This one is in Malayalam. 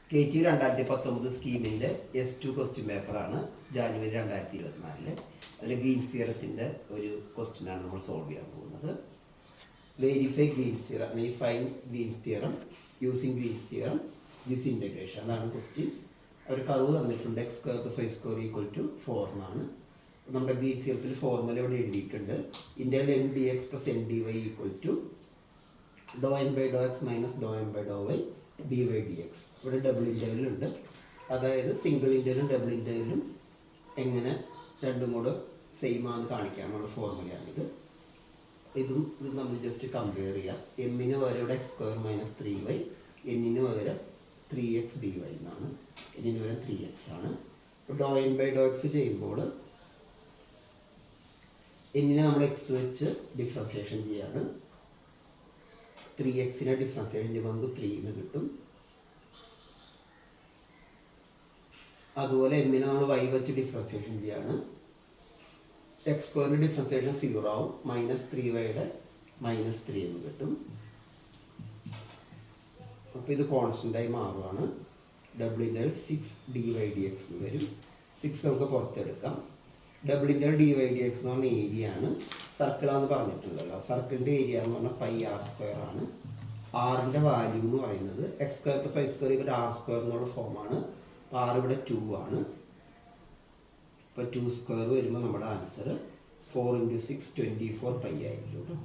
KT 2019 സ്കീമിൻ്റെ S2 ക്വസ്റ്റ്യൻ പേപ്പറാണ് ജാനുവരി 2024. അതിൽ ഗ്രീൻസ് തിയറത്തിൻ്റെ ഒരു ക്വസ്റ്റ്യനാണ് നമ്മൾ സോൾവ് ചെയ്യാൻ പോകുന്നത്. വെരിഫൈ ഗ്രീൻസ് തിയറം അല്ലെങ്കിൽ find Green's theorem using Green's theorem this integration, അതാണ് ക്വസ്റ്റ്യൻ. അവർ കർവ് തന്നിട്ടുണ്ട്, x² + y² = 4 എന്നാണ്. നമ്മുടെ ഗ്രീൻസ് തിയറത്തിൽ ഫോർമുല ഇവിടെ എഴുതിയിട്ടുണ്ട്. Integral n dx + n dy = ∂n/∂x - ∂m/∂y dy dx. ഇവിടെ ഡബിൾ ഇൻ്റഗ്രൽ ഉണ്ട്, അതായത് സിംഗിൾ ഇൻ്റഗ്രലും ഡബിൾ ഇൻ്റഗ്രലും എങ്ങനെ രണ്ടും കൂടെ സെയിം ആണെന്ന് കാണിക്കാനുള്ള ഫോർമുലയാണിത്. ഇതും നമ്മൾ ജസ്റ്റ് കമ്പയർ ചെയ്യാം. എമ്മിന് പകരം ഇവിടെ x² - 3y, എന്നിന് പകരം 3x dy എന്നാണ്. എന്നിന് പകരം 3x ആണ്. ∂n/∂x ചെയ്യുമ്പോൾ എന്നിനെ നമ്മൾ x വെച്ച് ഡിഫറൻസിയേഷൻ ചെയ്യാണ്. 3x-നെ ഡിഫറൻസിയേഷൻ ചെയ്യുമ്പോൾ നമുക്ക് 3 എന്ന് കിട്ടും. അതുപോലെ എന്നിനെ നമ്മൾ y വെച്ച് ഡിഫറൻസിയേഷൻ ചെയ്യാണ്. x² ഡിഫറൻസിയേഷൻ 0 ആവും. -3y-യുടെ -3 എന്ന് കിട്ടും. അപ്പോൾ ഇത് കോൺസ്റ്റൻ്റായി മാറുകയാണ്. ഡബിൾ ഇൻ്റഗ്രൽ 6 dy dx എന്ന് വരും. 6 നമുക്ക് പുറത്തെടുക്കാം. ഡബിൾ ഇൻ്റഗ്രൽ dy dx എന്ന് പറഞ്ഞ ഏരിയ ആണ്. സർക്കിളാന്ന് പറഞ്ഞിട്ടുണ്ടല്ലോ. സർക്കിളിൻ്റെ ഏരിയ എന്ന് പറഞ്ഞാൽ πr² ആണ്. ആറിൻ്റെ വാല്യൂ എന്ന് പറയുന്നത് x² + y² = r² എന്നുള്ള ഫോമാണ്. അപ്പോൾ r ഇവിടെ 2 ആണ്. ഇപ്പോൾ 2² വരുമ്പോൾ നമ്മുടെ ആൻസർ 4 × 6 = 24 π ആയിരിക്കും കേട്ടോ.